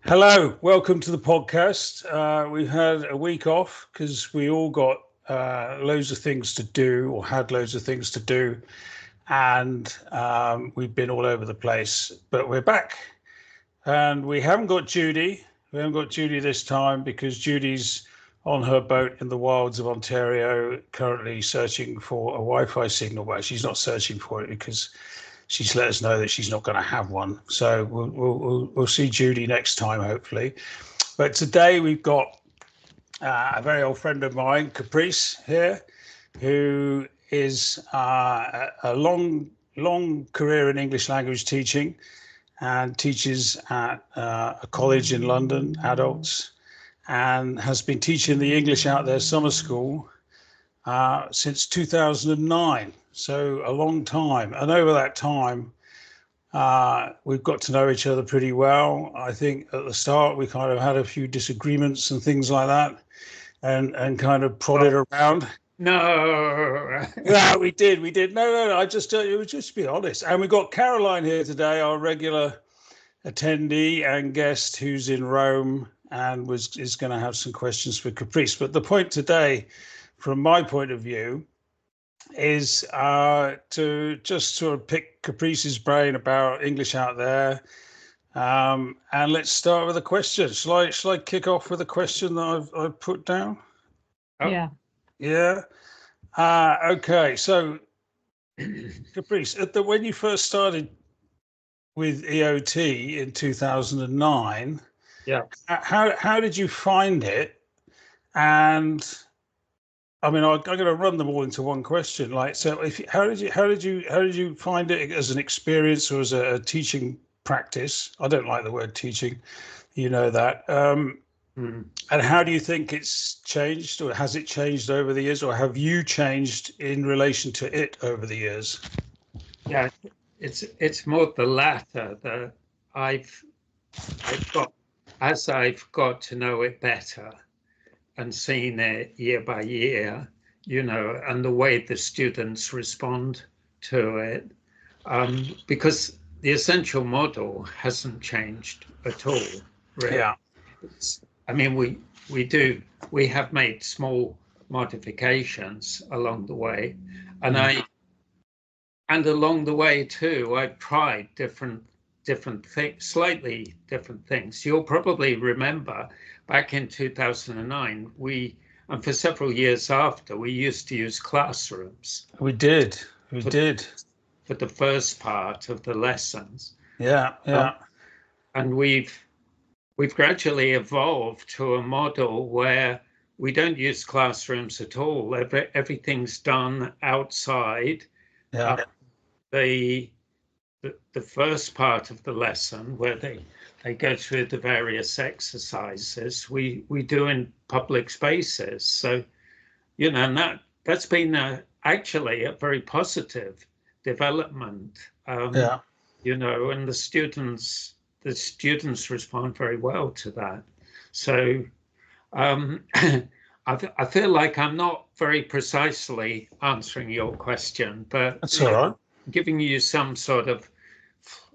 Hello, welcome to the podcast. We've had a week off because we all got loads of things to do or had loads of things to do, and we've been all over the place, but we're back. And we haven't got Judy. We haven't got Judy this time because Judy's on her boat in the wilds of Ontario, currently searching for a Wi-Fi signal. Well, she's not searching for it because she's let us know that she's not going to have one. So we'll see Judy next time, hopefully. But today we've got a very old friend of mine, Caprice, here, who is a long career in English language teaching and teaches at a college in London, adults, and has been teaching the English Out There summer school since 2009. So a long time. And over that time, we've got to know each other pretty well. I think at the start, we kind of had a few disagreements and things like that and kind of prodded around. No. Yeah, we did. No. I just, it was just to be honest. And we've got Caroline here today, our regular attendee and guest who's in Rome and is going to have some questions for Caprice. But the point today, from my point of view, is to just sort of pick Caprice's brain about English Out There. And let's start with a question. Shall I kick off with a question that I've put down? Yeah. Yeah. Okay. So, Caprice, when you first started with EOT in 2009, yeah, how did you find it? And I mean, I'm going to run them all into one question. Like, so, how did you find it as an experience or as a teaching practice? I don't like the word teaching, you know that. And how do you think it's changed, or has it changed over the years, or have you changed in relation to it over the years? Yeah, it's more the latter that I've got as I've got to know it better and seen it year by year, you know, and the way the students respond to it, because the essential model hasn't changed at all, really. Yeah. I mean, we have made small modifications along the way, and along the way too, I've tried different things, slightly different things. You'll probably remember back in 2009, and for several years after, we used to use classrooms. We did. For the first part of the lessons. Yeah. And we've gradually evolved to a model where we don't use classrooms at all. Everything's done outside. Yeah. The first part of the lesson, where they go through the various exercises, we do in public spaces. So, you know, and that's been actually a very positive development. You know, and the students respond very well to that. So I feel like I'm not very precisely answering your question, but that's all right. Giving you some sort of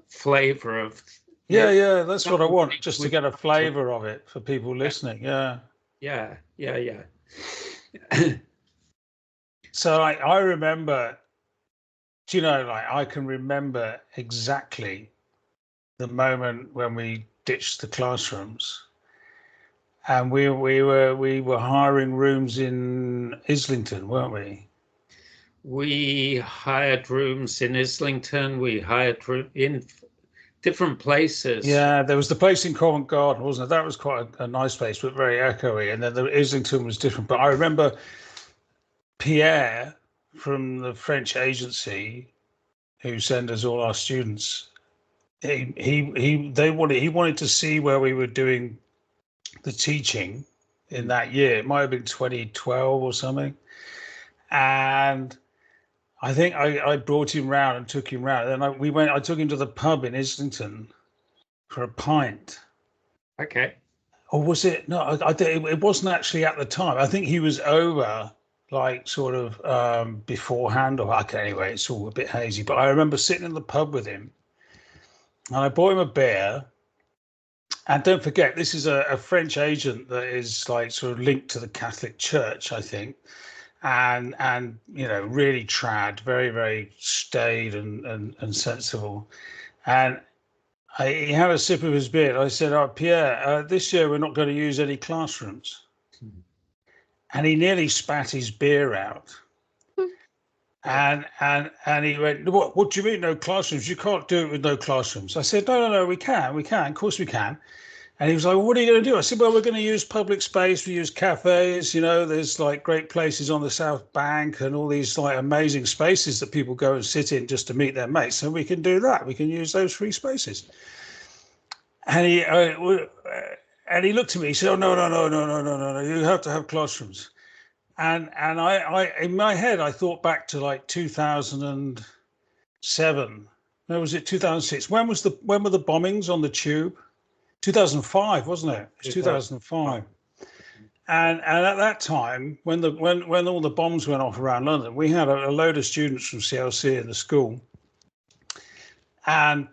flavor of. Yeah, that's what I want, just to get a flavor of it for people listening. Yeah. So I remember, do you know, like I can remember exactly the moment when we ditched the classrooms, and we were hiring rooms in Islington, weren't we? We hired rooms in Islington. We hired in different places. Yeah, there was the place in Covent Garden, wasn't it? That was quite a nice place, but very echoey. And then the Islington was different. But I remember Pierre from the French agency who sent us all our students. He wanted to see where we were doing the teaching in that year. It might have been 2012 or something. And I think I brought him round and took him round. And I took him to the pub in Islington for a pint. Okay. Or was it? No, it wasn't actually at the time. I think he was over, like sort of beforehand. Or okay, anyway, it's all a bit hazy. But I remember sitting in the pub with him, and I bought him a beer, And don't forget, this is a French agent that is like sort of linked to the Catholic Church, I think, and you know, really trad, very, very staid and sensible. And he had a sip of his beer. I said, "Oh, Pierre, this year we're not going to use any classrooms." And he nearly spat his beer out. And he went, what do you mean no classrooms? You can't do it with no classrooms. I said, no, we can, of course we can. And he was like, well, what are you going to do? I said, well, we're going to use public space. We use cafes, you know, there's like great places on the South Bank and all these like amazing spaces that people go and sit in just to meet their mates. So we can do that. We can use those free spaces. And he looked at me, he said, oh, no, you have to have classrooms. And I in my head, I thought back to like 2007. No, was it 2006? When were the bombings on the tube? 2005, wasn't it? It was 2005. And at that time, when all the bombs went off around London, we had a load of students from CLC in the school, and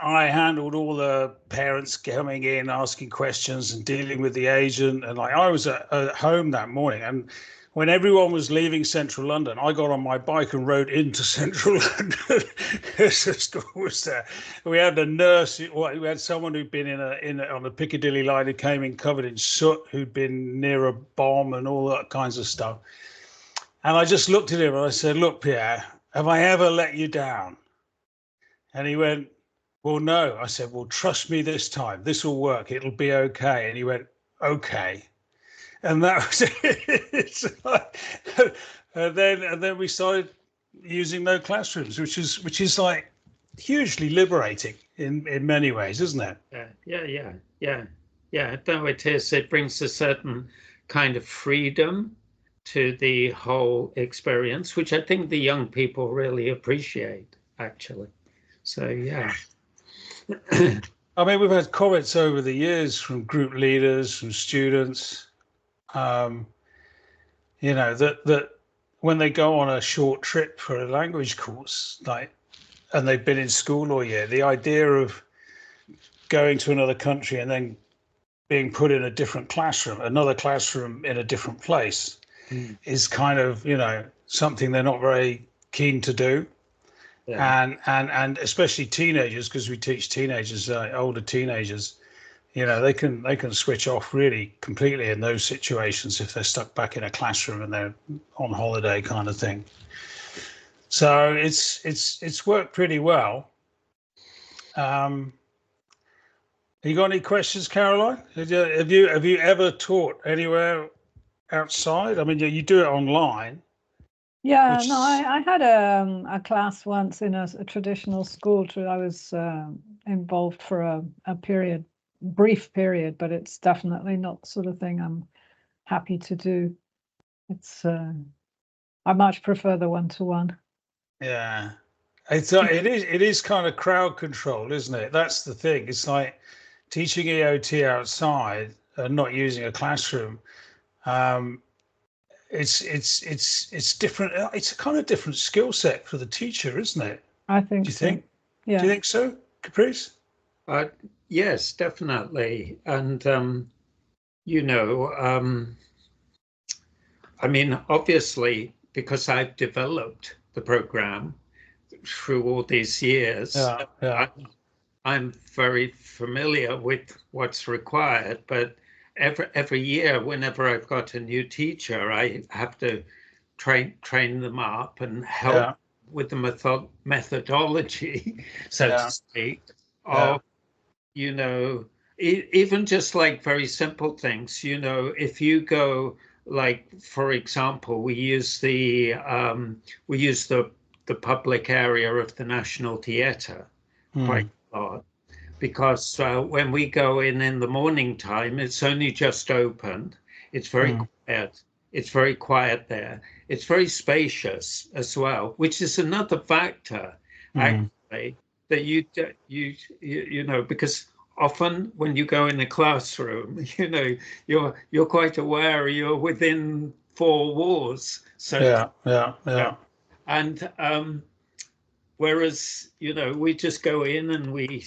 I handled all the parents coming in, asking questions and dealing with the agent. And like I was at home that morning, and when everyone was leaving central London, I got on my bike and rode into central London because the school was there. We had a nurse, we had someone who'd been on the Piccadilly line who came in covered in soot, who'd been near a bomb and all that kinds of stuff. And I just looked at him and I said, look, Pierre, have I ever let you down? And he went, well, no. I said, well, trust me this time. This will work. It'll be okay. And he went, okay. And that was it. and then we started using no classrooms, which is like hugely liberating in many ways, isn't it? Yeah. No, it is. It brings a certain kind of freedom to the whole experience, which I think the young people really appreciate, actually. So, yeah. I mean, we've had comments over the years from group leaders, from students, you know, that when they go on a short trip for a language course, like, and they've been in school all year, the idea of going to another country and then being put in a different classroom, another classroom in a different place, is kind of, you know, something they're not very keen to do. Yeah. And especially teenagers, because we teach teenagers, older teenagers, you know, they can switch off really completely in those situations if they're stuck back in a classroom and they're on holiday kind of thing. So it's worked pretty well. You got any questions, Caroline? Have you ever taught anywhere outside? I mean, you do it online. Yeah, no, I had a class once in a traditional school. I was involved for a brief period, but it's definitely not the sort of thing I'm happy to do. It's I much prefer the one-to-one. Yeah, it is kind of crowd control, isn't it? That's the thing. It's like teaching EOT outside and not using a classroom. It's different. It's a kind of different skill set for the teacher, isn't it? I think. Do you think? Yeah. Do you think so, Caprice? Yes, definitely. And you know, I mean, obviously, because I've developed the program through all these years, I'm very familiar with what's required, but every year, whenever I've got a new teacher, I have to train them up and help with the methodology, so to speak, of, you know, even just like very simple things. You know, if you go, like, for example, we use the public area of the National Theatre quite a lot. Because when we go in the morning time, it's only just opened. It's very quiet. It's very quiet there. It's very spacious as well, which is another factor, actually, that you know, because often when you go in the classroom, you know, you're quite aware you're within four walls. So and whereas, you know, we just go in and we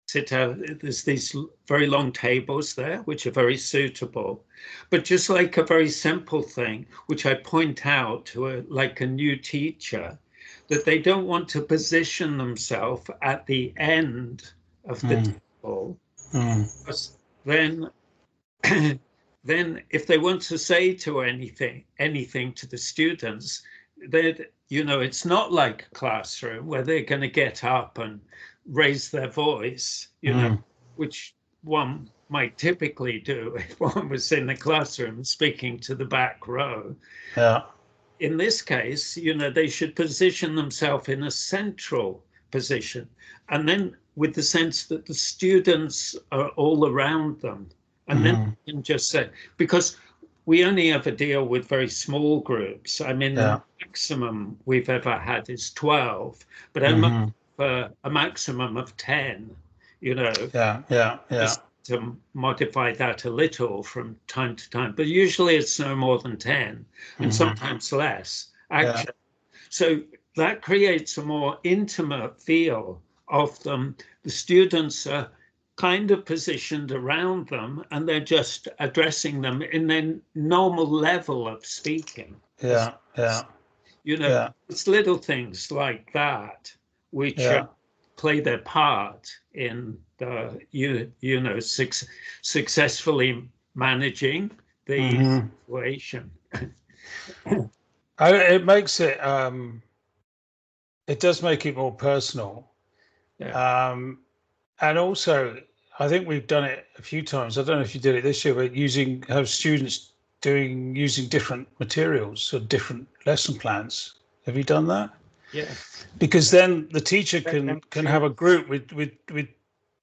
sit out. There's these very long tables there, which are very suitable. But just like a very simple thing, which I point out to like a new teacher, that they don't want to position themselves at the end of the table. Because then, then if they want to say to anything to the students, that it's not like a classroom where they're going to get up and raise their voice, which one might typically do if one was in the classroom speaking to the back row. Yeah. In this case, they should position themselves in a central position, and then with the sense that the students are all around them. And then you can just say, because we only ever deal with very small groups. I mean, the maximum we've ever had is 12, but a maximum of 10, just to modify that a little from time to time. But usually it's no more than 10, and sometimes less, actually. Yeah. So that creates a more intimate feel of them. The students are kind of positioned around them, and they're just addressing them in their normal level of speaking. It's little things like that which play their part in the successfully managing the situation. It makes it it does make it more personal. And also, I think we've done it a few times. I don't know if you did it this year, but have students using different materials or different lesson plans. Have you done that? Yeah. Because then the teacher can have a group with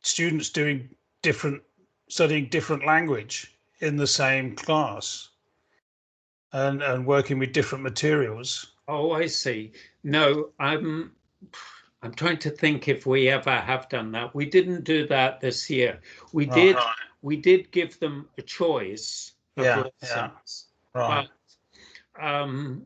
students studying different language in the same class and working with different materials. Oh, I see. No, I'm trying to think if we ever have done that. We didn't do that this year. We did give them a choice of lessons. Right. But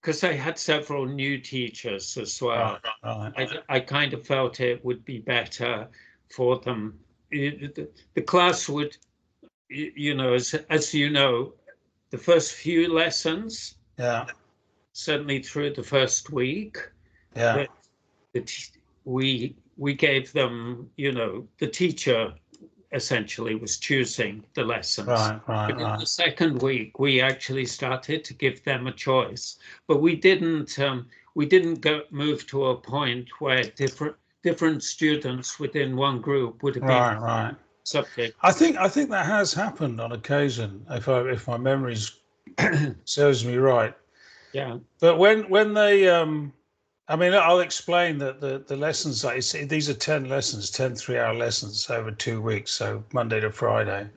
because I had several new teachers as well, I kind of felt it would be better for them. The class would, as you know, the first few lessons, certainly through the first week, we gave them, the teacher essentially was choosing the lessons. But in the second week, we actually started to give them a choice. But we didn't move to a point where different students within one group would have been subject. I think that has happened on occasion, if my memory serves me right. Yeah. But when they I'll explain that the lessons, these are 10 lessons, 10 3-hour lessons over 2 weeks, so Monday to Friday.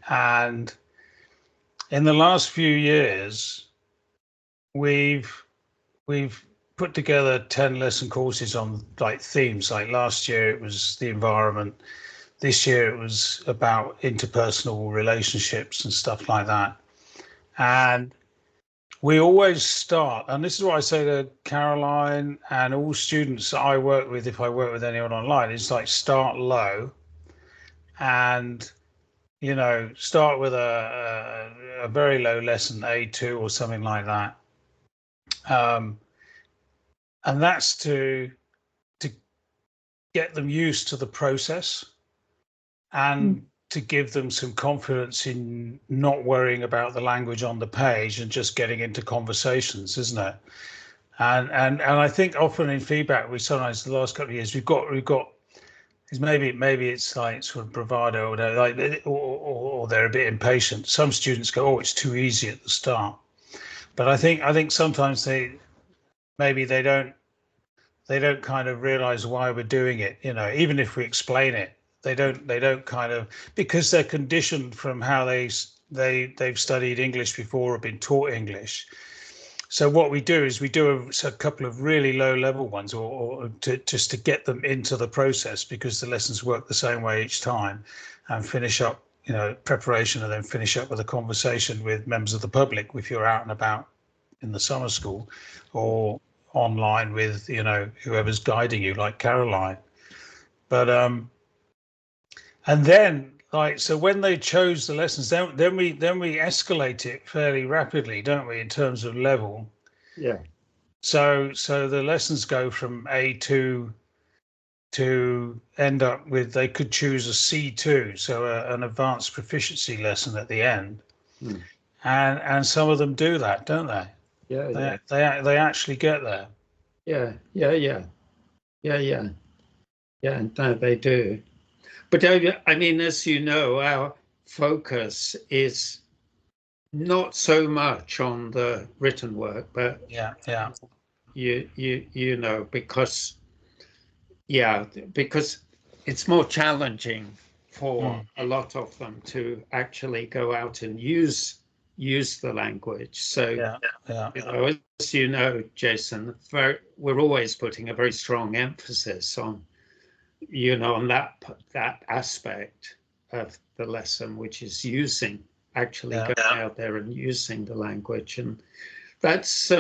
And in the last few years, we've put together 10 lesson courses on like themes. Like last year, it was the environment. This year, it was about interpersonal relationships and stuff like that. And we always start, and this is what I say to Caroline and all students that I work with, if I work with anyone online, is like start low and, start with a very low lesson, A2 or something like that. And that's to get them used to the process and to give them some confidence in not worrying about the language on the page and just getting into conversations, isn't it? And I think often in feedback, we sometimes the last couple of years we've got is maybe it's like sort of bravado or they're a bit impatient. Some students go, oh, it's too easy at the start, but I think sometimes they don't kind of realize why we're doing it. Even if we explain it. They don't kind of, because they're conditioned from how they've studied English before or been taught English. So what we do is we do a couple of really low level ones or just to get them into the process, because the lessons work the same way each time, and finish up, preparation, and then finish up with a conversation with members of the public if you're out and about in the summer school, or online with, whoever's guiding you, like Caroline. But and then like, so when they chose the lessons, then we escalate it fairly rapidly, don't we, in terms of level? Yeah. So the lessons go from A2 to end up with, they could choose a C2, so an advanced proficiency lesson at the end. And some of them do that, don't they? Yeah. They actually get there. Yeah. No, they do. But I mean, as you know, our focus is not so much on the written work, but Yeah. you know, because it's more challenging for a lot of them to actually go out and use the language. So you know, as you know, Jason, we're always putting a very strong emphasis on, you know, on that aspect of the lesson, which is actually going out there and using the language. And that's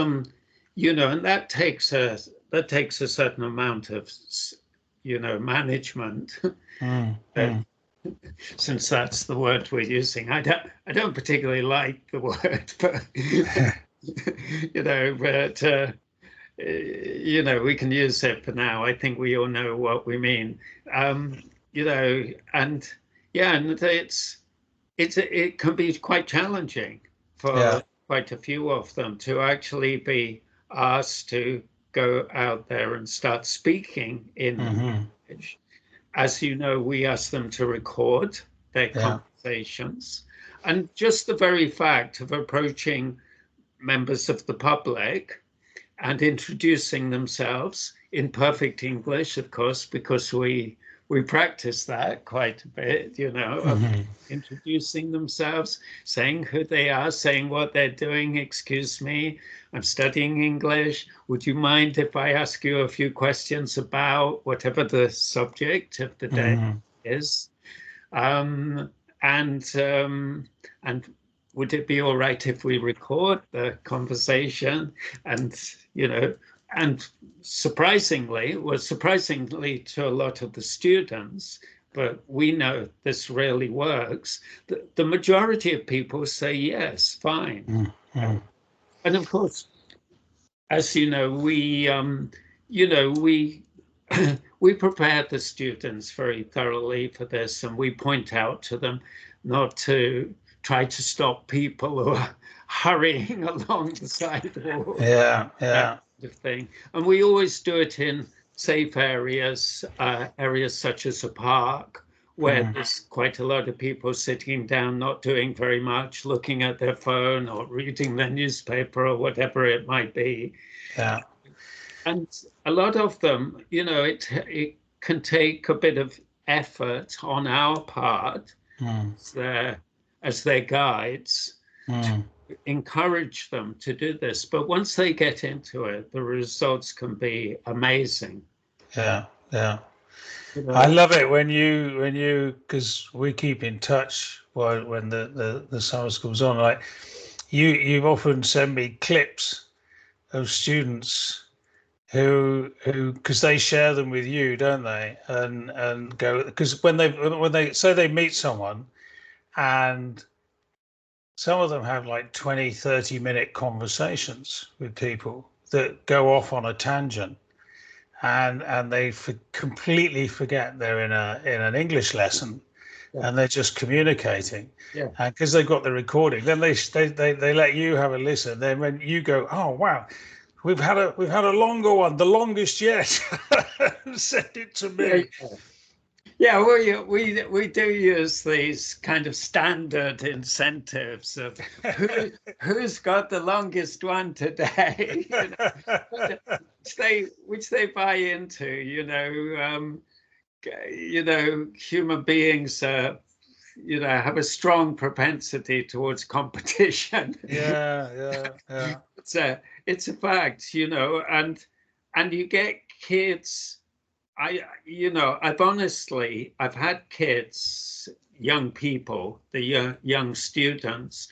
you know, and that takes a certain amount of, you know, management. Since that's the word we're using. I don't particularly like the word, but you know, but you know, we can use it for now. I think we all know what we mean. You know, and it can be quite challenging for quite a few of them to actually be asked to go out there and start speaking in language. As you know, we ask them to record their conversations, and just the very fact of approaching members of the public and introducing themselves in perfect English, of course, because we practice that quite a bit, you know, introducing themselves, saying who they are, saying what they're doing. Excuse me, I'm studying English. Would you mind if I ask you a few questions about whatever the subject of the day is? And would it be all right if we record the conversation? And, you know, and surprisingly to a lot of the students, but we know this really works, the majority of people say yes, fine. And of course, as you know, we we prepare the students very thoroughly for this, and we point out to them not to try to stop people who are hurrying along the sidewalk. That kind of thing. And we always do it in safe areas, areas such as a park, where there's quite a lot of people sitting down, not doing very much, looking at their phone or reading their newspaper or whatever it might be. And a lot of them, you know, it can take a bit of effort on our part as their guides to encourage them to do this. But once they get into it, the results can be amazing. You know? I love it when you because we keep in touch when the summer school's on. Like you've often sent me clips of students who because they share them with you, don't they? And go, because when they say they meet someone, and some of them have like 20-30 minute conversations with people that go off on a tangent, and they completely forget they're in an English lesson, and they're just communicating. And because they've got the recording, then they let you have a listen. Then when you go, oh wow, we've had a longer one, the longest yet. Send it to me. Yeah, we do use these kind of standard incentives of who's got the longest one today, you know, which they buy into. You know, human beings, you know, have a strong propensity towards competition. It's a fact, you know, and you get kids. I've had kids, young people, the young students,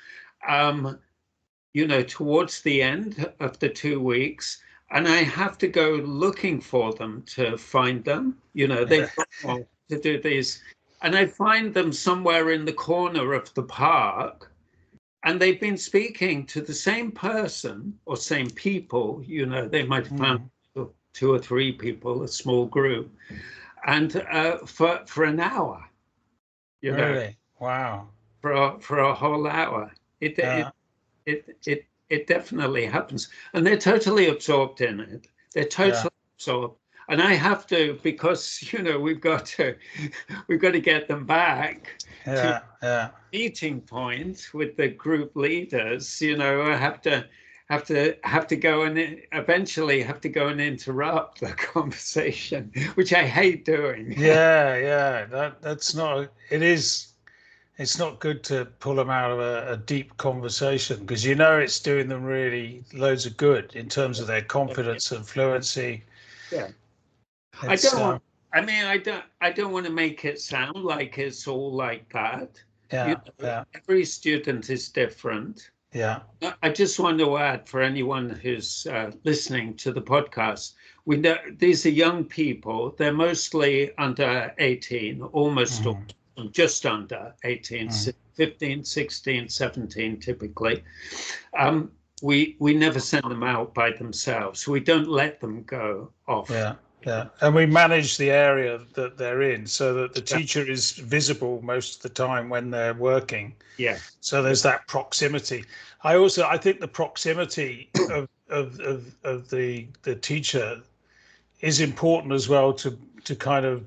you know, towards the end of the 2 weeks, and I have to go looking for them to find them. You know, they've got to do these, and I find them somewhere in the corner of the park, and they've been speaking to the same person or same people. You know, they might have found 2 or 3 people, a small group, and for an hour. You know, really? Wow. For a whole hour. It definitely happens, and they're totally absorbed in it. They're totally absorbed, and I have to, because you know we've got to get them back to meeting point with the group leaders. You know, I have to go and eventually have to go and interrupt the conversation, which I hate doing. That's not. It is. It's not good to pull them out of a deep conversation, because you know it's doing them really loads of good in terms of their confidence and fluency. Yeah, I don't want to make it sound like it's all like that. Yeah, you know, every student is different. Yeah. I just want to add, for anyone who's listening to the podcast, we know these are young people. They're mostly under 18, almost all. Just under 18, 15, 16, 17, typically. We never send them out by themselves. We don't let them go off. Yeah. And we manage the area that they're in so that the teacher is visible most of the time when they're working. Yeah. So there's that proximity. I think the proximity of the teacher is important as well to kind of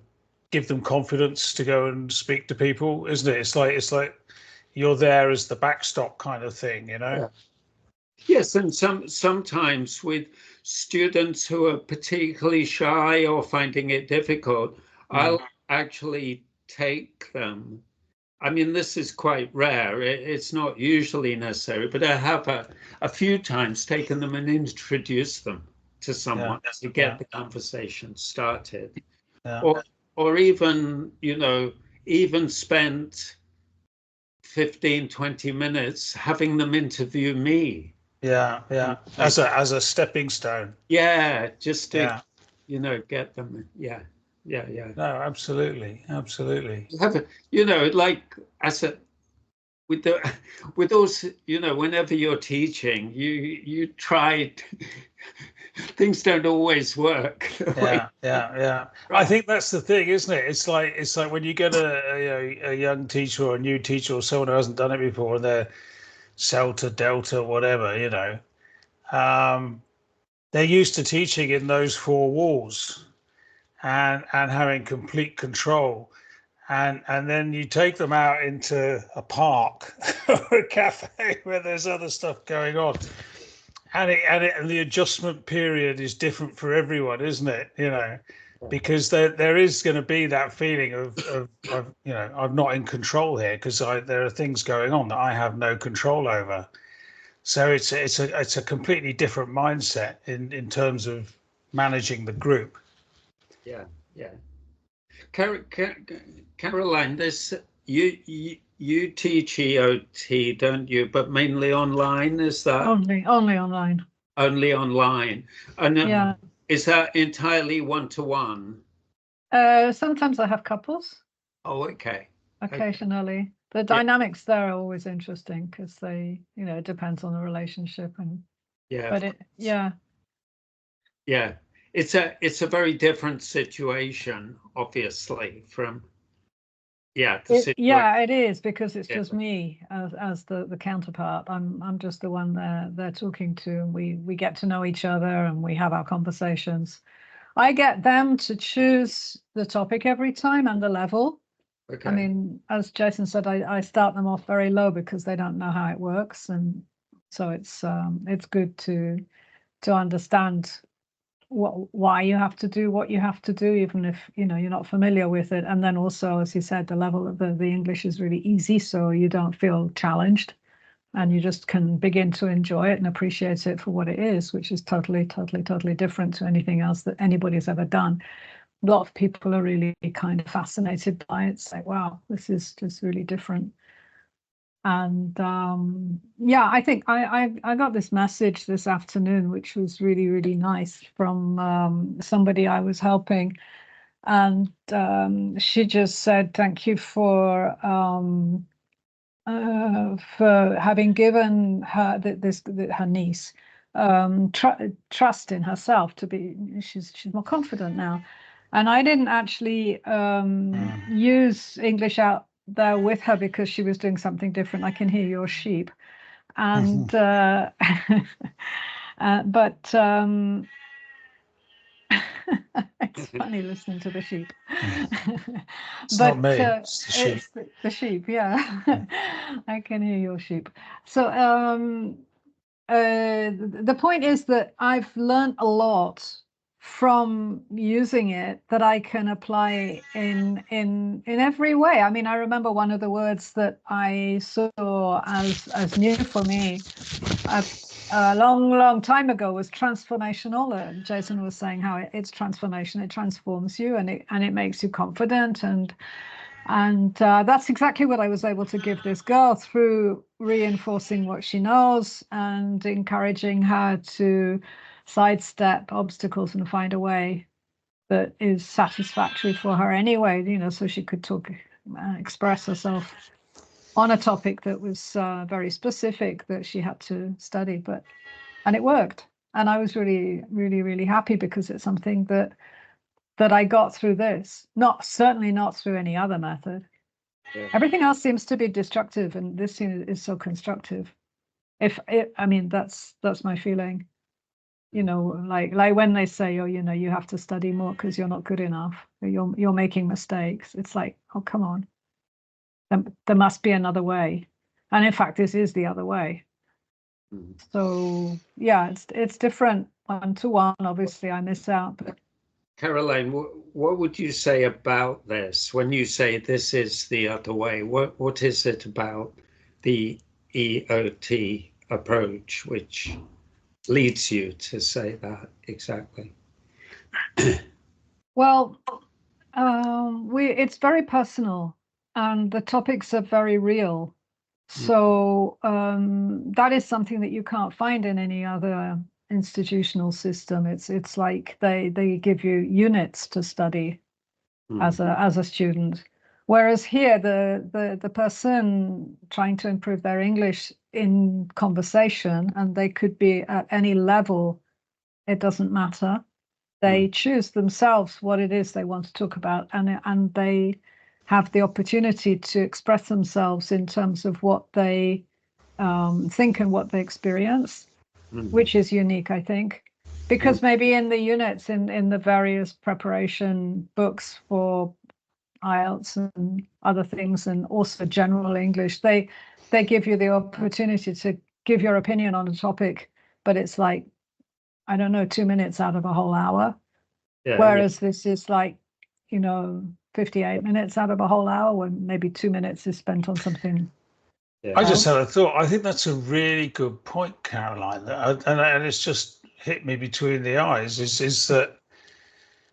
give them confidence to go and speak to people, isn't it? It's like you're there as the backstop kind of thing, you know? Yes, and sometimes with students who are particularly shy or finding it difficult, I'll actually take them. I mean, this is quite rare. It's not usually necessary, but I have a few times taken them and introduced them to someone to get the conversation started. Or even, you know, even spent 15, 20 minutes having them interview me. As a stepping stone. Just to, you know, get them. Yeah. No, absolutely. You know, like with those, you know, whenever you're teaching, you try. Things don't always work. Yeah. I think that's the thing, isn't it? It's like when you get a young teacher or a new teacher or someone who hasn't done it before, and they're CELTA, Delta, whatever, you know, they're used to teaching in those 4 walls and having complete control. And then you take them out into a park or a cafe where there's other stuff going on. And the adjustment period is different for everyone, isn't it? You know, because there is going to be that feeling of you know, I'm not in control here because there are things going on that I have no control over. So it's a completely different mindset in terms of managing the group. Yeah. Caroline, this you teach EOT, don't you? But mainly online, is that? Only online. Only online. And is that entirely one-to-one? Sometimes I have couples. Oh, okay. Occasionally. The dynamics there are always interesting because they, you know, it depends on the relationship and it's a very different situation, obviously, from it is, because it's just me as the counterpart. I'm just the one they're talking to, and we get to know each other and we have our conversations. I get them to choose the topic every time and the level. Okay. I mean, as Jason said, I start them off very low because they don't know how it works, and so it's good to understand why you have to do what you have to do, even if you know you're not familiar with it. And then also, as he said, the level of the English is really easy, so you don't feel challenged, and you just can begin to enjoy it and appreciate it for what it is, which is totally different to anything else that anybody's ever done. A lot of people are really kind of fascinated by it. It's like, wow, this is just really different. And yeah, I think I got this message this afternoon, which was really, really nice, from somebody I was helping. And she just said, thank you for having given her her niece trust in herself to be. She's more confident now. And I didn't actually use English out there with her because she was doing something different. I can hear your sheep. And but it's funny listening to the sheep. It's not me, it's the sheep. It's the sheep, yeah. I can hear your sheep. So the point is that I've learned a lot from using it that I can apply in every way. I mean, I remember one of the words that I saw as new for me a long time ago was transformational. Jason was saying how it's transformation. It transforms you, and it makes you confident, and that's exactly what I was able to give this girl through reinforcing what she knows and encouraging her to sidestep obstacles and find a way that is satisfactory for her anyway, so she could express herself on a topic that was very specific that she had to study, and it worked. And I was really, really, really happy because it's something that I got through this, certainly not through any other method. Yeah. Everything else seems to be destructive, and this is so constructive. I mean, that's my feeling. Like when they say, oh, you have to study more because you're not good enough, or you're making mistakes. It's like, oh, come on. There must be another way, and in fact, this is the other way. Mm-hmm. So yeah, it's different 1-to-1. Obviously, I miss out, but. Caroline, what would you say about this? When you say this is the other way, what is it about the EOT approach which leads you to say that exactly? Well, it's very personal, and the topics are very real. So that is something that you can't find in any other institutional system. It's like they give you units to study as a student, whereas here the person trying to improve their English in conversation, and they could be at any level, it doesn't matter. They choose themselves what it is they want to talk about, and they have the opportunity to express themselves in terms of what they think and what they experience. Which is unique, I think, because maybe in the units, in the various preparation books for IELTS and other things, and also general English, they give you the opportunity to give your opinion on a topic, but it's like, I don't know, 2 minutes out of a whole hour. Yeah, whereas this is like, 58 minutes out of a whole hour, when maybe 2 minutes is spent on something. Yeah. I just had a thought. I think that's a really good point, Caroline, and it's just hit me between the eyes, is that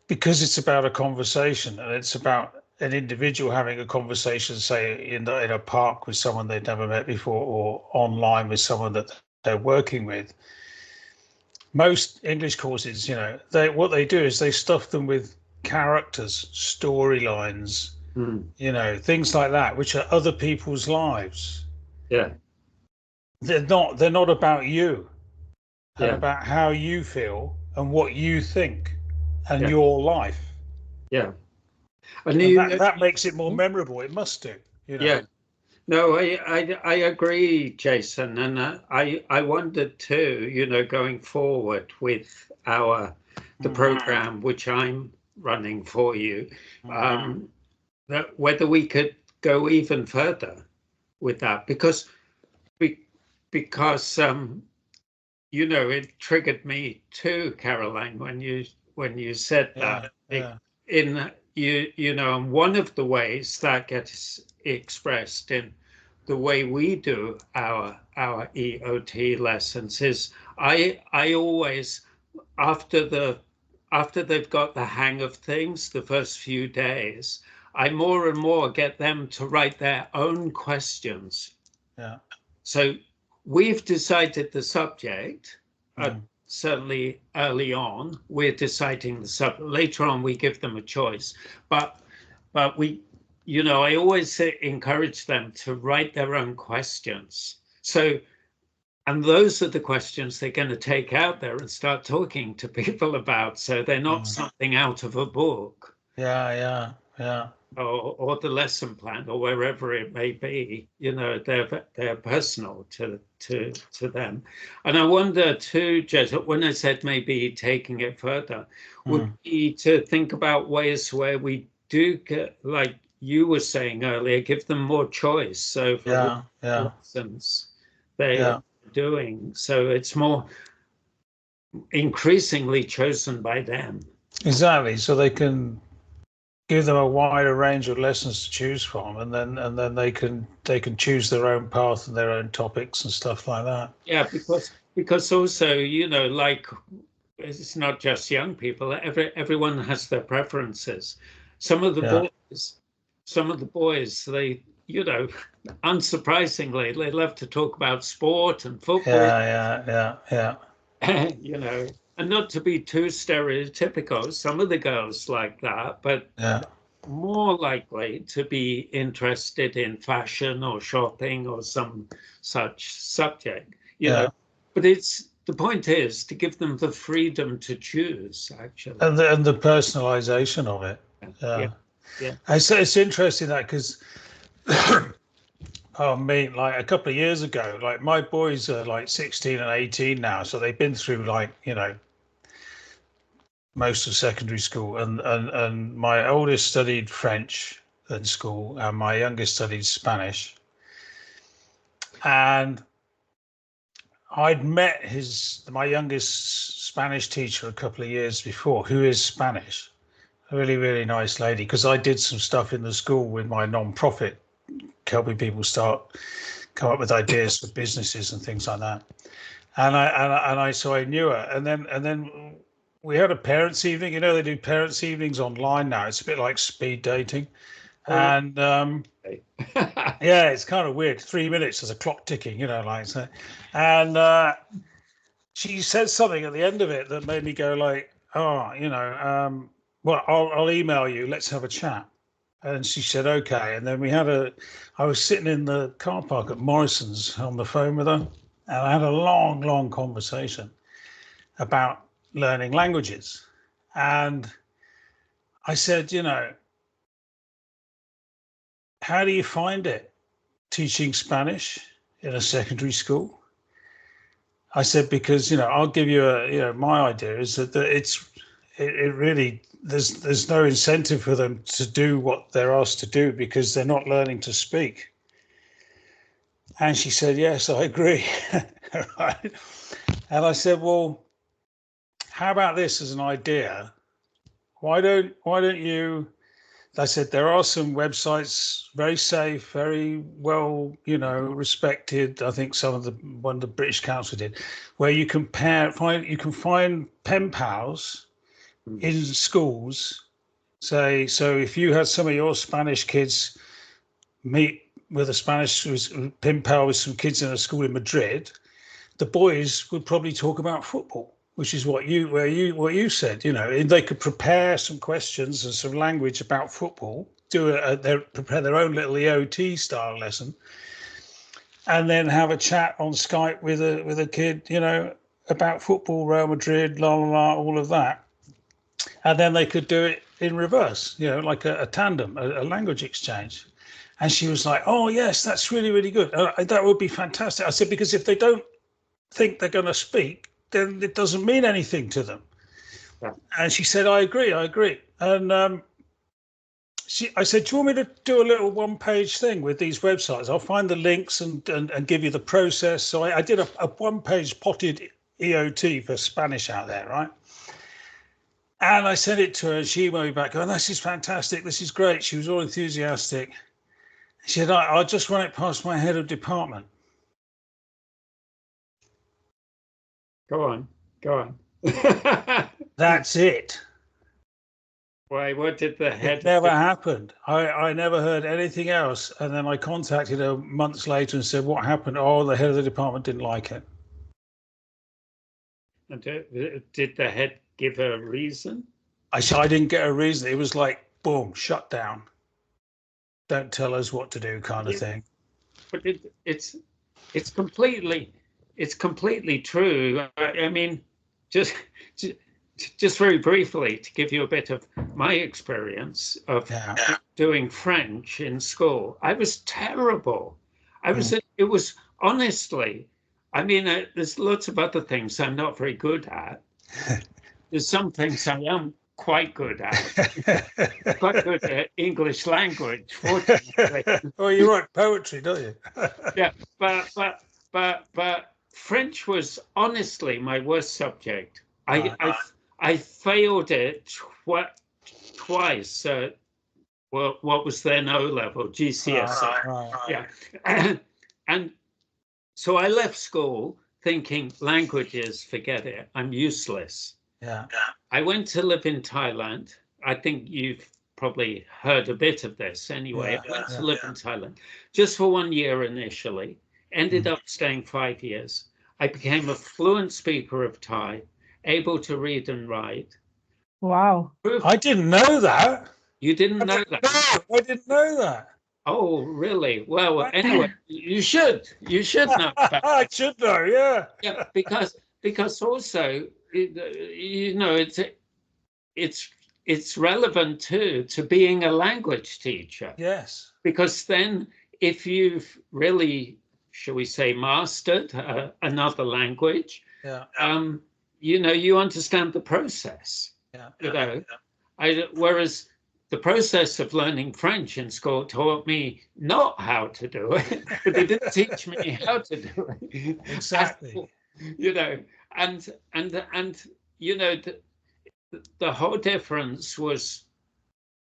because it's about a conversation, and it's about an individual having a conversation, say in a park with someone they've never met before, or online with someone that they're working with. Most English courses, what they do is they stuff them with characters, storylines, things like that, which are other people's lives. Yeah, they're not about you, and about how you feel and what you think and your life. Yeah, and that makes it more memorable. It must do. Yeah, no, I agree, Jason, and I wondered too. Going forward with the program which I'm running for you, that whether we could go even further with that, because it triggered me too, Caroline, when you said that. And one of the ways that gets expressed in the way we do our EOT lessons is I always, after they've got the hang of things, the first few days, I more and more get them to write their own questions Yeah. So we've decided the subject. Certainly early on, we're deciding the subject. Later on, we give them a choice. But we, I always encourage them to write their own questions. So, and those are the questions they're going to take out there and start talking to people about. So they're not something out of a book. Yeah. Or the lesson plan, or wherever it may be. They're personal to them. And I wonder too, Jez, when I said maybe taking it further, would be to think about ways where we do get, like you were saying earlier, give them more choice. So for lessons they're doing, so it's more increasingly chosen by them. Exactly. So they can give them a wider range of lessons to choose from, and then they can choose their own path and their own topics and stuff like that. Yeah, because also, like, it's not just young people. Everyone has their preferences. Some of the boys, they, unsurprisingly, they love to talk about sport and football. Yeah. And not to be too stereotypical, some of the girls like that, but more likely to be interested in fashion or shopping or some such subject, But the point is to give them the freedom to choose, actually. And the personalization of it. Yeah. It's interesting that because like a couple of years ago, like my boys are like 16 and 18 now, so they've been through like, most of secondary school, and my oldest studied French in school and my youngest studied Spanish. And I'd met my youngest Spanish teacher a couple of years before, who is Spanish, a really, really nice lady, because I did some stuff in the school with my non-profit, helping people come up with ideas for businesses and things like that. And so I knew her, and then we had a parents' evening. They do parents' evenings online now. It's a bit like speed dating, and it's kind of weird. 3 minutes, there's a clock ticking, like so. And she said something at the end of it that made me go like, well, I'll email you. Let's have a chat. And she said, okay. And then I was sitting in the car park at Morrison's on the phone with her, and I had a long, long conversation about learning languages. And I said, how do you find it teaching Spanish in a secondary school? I said, because, I'll give you my idea is that it really, there's no incentive for them to do what they're asked to do because they're not learning to speak. And she said, yes, I agree. Right. And I said, well, how about this as an idea? Why don't you, I said, there are some websites, very safe, very well, respected. I think one of the British Council did, where you can find pen pals in schools. So if you had some of your Spanish kids meet with a Spanish pen pal with some kids in a school in Madrid, the boys would probably talk about football, which is what you said. They could prepare some questions and some language about football, prepare their own little EOT style lesson, and then have a chat on Skype with a kid, about football, Real Madrid, la la la, all of that, and then they could do it in reverse, like a tandem, a language exchange. And she was like, "Oh yes, that's really, really good. That would be fantastic." I said, because if they don't think they're going to speak, then it doesn't mean anything to them. Yeah. And she said, I agree. And I said, do you want me to do a little one-page thing with these websites? I'll find the links and give you the process. So I did a one-page potted EOT for Spanish out there, right? And I sent it to her, and she emailed me back going, this is fantastic. This is great. She was all enthusiastic. She said, I'll just run it past my head of department. Go on. That's it. Why? What did the head? It never happened. I never heard anything else. And then I contacted her months later and said, what happened? Oh, the head of the department didn't like it. And did the head give a reason? I didn't get a reason. It was like, boom, shut down. Don't tell us what to do kind of thing. But it's completely true. I mean, just very briefly to give you a bit of my experience of doing French in school. I was terrible. It was honestly, I mean, there's lots of other things I'm not very good at. There's some things I am quite good at. Quite good at English language, fortunately. Oh, you write poetry, don't you? Yeah, but French was honestly my worst subject. I failed it twice. What was then O level, GCSE. Yeah, and so I left school thinking languages, forget it, I'm useless. Yeah. I went to live in Thailand. I think you've probably heard a bit of this anyway. I went to live in Thailand just for 1 year initially, ended up staying 5 years. I became a fluent speaker of Thai, able to read and write. Wow. I didn't know that. You didn't know that? No, I didn't know that. Oh, really? Well, anyway, you should know about I should know, yeah. Yeah, because also, you know, it's relevant too to being a language teacher. Yes. Because then if you've really, shall we say, mastered another language, you know, you understand the process. Yeah. You know, whereas the process of learning French in school taught me not how to do it, but it didn't teach me how to do it. Exactly. You know, and you know, the whole difference was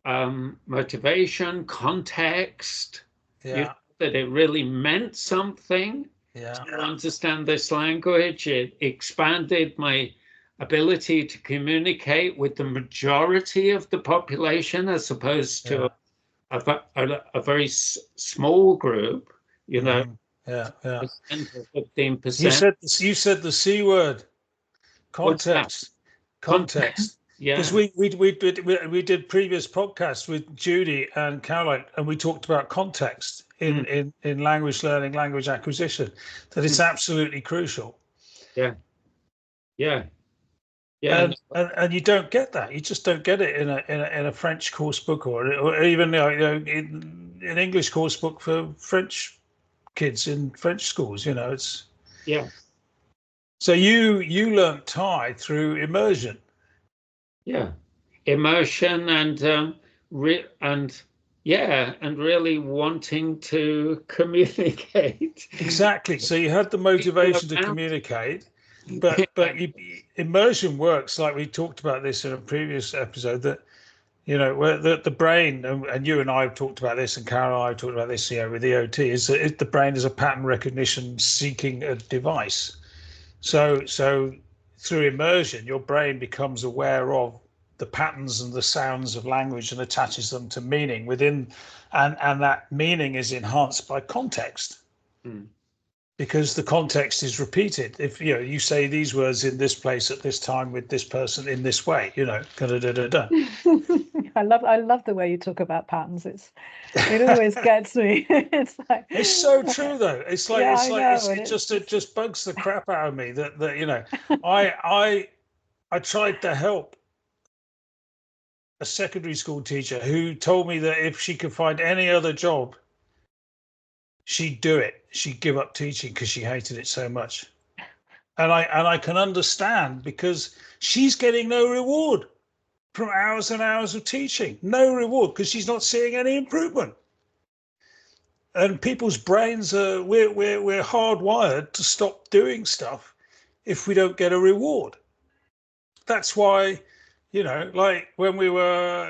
motivation, context. Yeah. You know, that it really meant something. Yeah. To understand this language. It expanded my ability to communicate with the majority of the population as opposed to a very small group, you know. Yeah. 15%. You said the C word. Context. Yeah. Because we did previous podcasts with Judy and Caroline, and we talked about context in language learning, language acquisition, that it's absolutely crucial. Yeah. And you don't get that. You just don't get it in a French course book or even in an English course book for French kids in French schools. You know, it's So you learnt Thai through immersion. Yeah, immersion and really wanting to communicate. Exactly. So you had the motivation to communicate. But immersion works like we talked about this in a previous episode, that, you know, where the brain, and you and I have talked about this, and Carol and I have talked about this, you know, with EOT, is that the brain is a pattern recognition seeking a device. So through immersion, your brain becomes aware of the patterns and the sounds of language and attaches them to meaning within, and that meaning is enhanced by context. Because the context is repeated. If you say these words in this place at this time with this person in this way, you know, I love the way you talk about patterns. It always gets me. It's so true though. It's like it just bugs the crap out of me that you know, I tried to help a secondary school teacher who told me that if she could find any other job, she'd do it. She'd give up teaching because she hated it so much. And I can understand, because she's getting no reward from hours and hours of teaching. No reward, because she's not seeing any improvement. And people's brains we're hardwired to stop doing stuff if we don't get a reward. That's why, you know, like when we were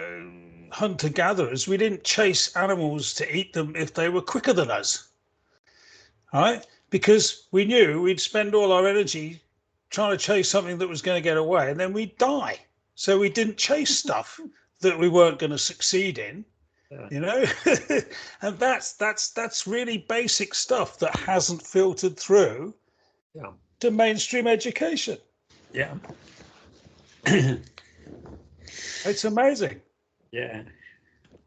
hunter-gatherers, we didn't chase animals to eat them if they were quicker than us. Right? Because we knew we'd spend all our energy trying to chase something that was going to get away, and then we'd die. So we didn't chase stuff that we weren't going to succeed in. Yeah. You know, and that's really basic stuff that hasn't filtered through to mainstream education. Yeah. It's amazing. Yeah.